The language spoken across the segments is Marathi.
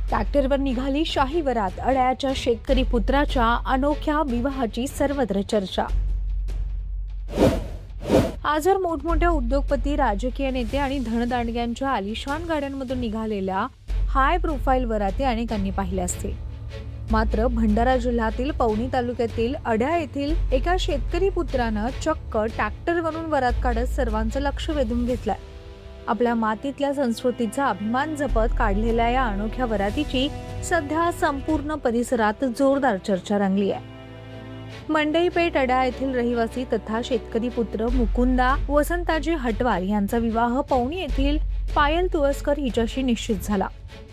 ट्रॅक्टरवर निघाली शाही वरात, अड्याच्या शेतकरी पुत्राच्या अनोख्या विवाहाची सर्वत्र चर्चा। आजवर मोठमोठ्या उद्योगपती, राजकीय नेते आणि धनदांडग्यांच्या आलिशान गाड्यांमधून निघालेल्या हाय प्रोफाईल वराती अनेकांनी पाहिल्या असतील। मात्र भंडारा जिल्ह्यातील पवनी तालुक्यातील अड्या येथील एका शेतकरी पुत्रानं चक्क ट्रॅक्टरवरून वरात काढत सर्वांचं लक्ष वेधून घेतलंय। आपल्या मातीतल्या संस्कृतीचा अभिमान जपत काढलेल्या या अनोख्या वरातीची सध्या संपूर्ण परिसरात जोरदार चर्चा रंगली आहे। मंडईपेठ अड्या येथील रहिवासी तथा शेतकरी पुत्र मुकुंदा वसंताजी हटवार यांचा विवाह पवनी येथील पायल तुळसकर हिच्याशी निश्चित झाला।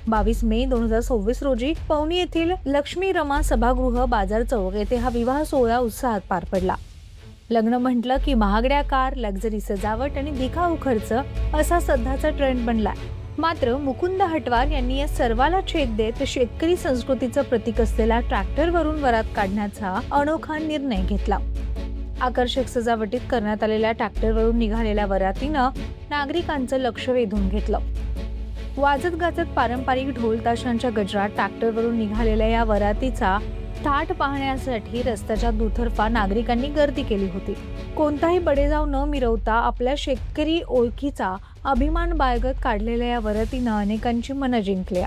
22 मे 2026 रोजी पवनी येथील लक्ष्मी रमा सभागृह बाजार चौक येथे हा विवाह सोहळा उत्साहात पार पडला। लग्न म्हटलं की महागड्या कार, लक्झरी सजावट आणि दिखाऊ खर्च असा सध्याचा ट्रेंड बनलाय। मात्र मुकुंद हटवार यांनी या सर्वाला छेद देत शेतकरी संस्कृतीचं प्रतीक असलेल्या ट्रॅक्टरवरून वरात काढण्याचा अनोखा निर्णय घेतला। आकर्षक सजावटीत करण्यात आलेल्या ट्रॅक्टरवरून निघालेल्या वरातीनं नागरिकांचं लक्ष वेधून घेतलं। वाजत गाजत पारंपरिक ढोल ताशांच्या गजरात ट्रॅक्टरवरून निघालेल्या या वरातीचा थाट पाहण्यासाठी रस्त्याच्या दुतर्फा नागरिकांनी गर्दी केली होती। कोणताही बडेजाव न मिरवता आपल्या शेतकरी ओळखीचा अभिमान बाळगत काढलेल्या या वरातीनं अनेकांची मनं जिंकली।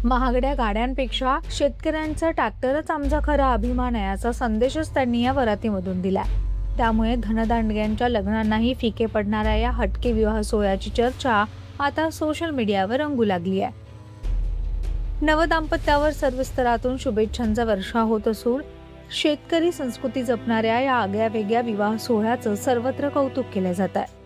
महागड्या गाड्यांपेक्षा शेतकऱ्यांचा ट्रॅक्टरच आमचा खरा अभिमान आहे असा संदेशच त्यांनी या वरातीमधून दिला। त्यामुळे धनदांडग्यांच्या लग्नांनाही फिके पडणाऱ्या या हटके विवाह सोहळ्याची चर्चा आता सोशल मीडियावर रंगू लागली आहे। नवदाम्पत्यावर सर्व स्तरातून शुभेच्छांचा वर्षाव होत असून शेतकरी संस्कृती जपणाऱ्या या आगळ्या वेगळ्या विवाह सोहळ्याचं सर्वत्र कौतुक केलं जात आहे।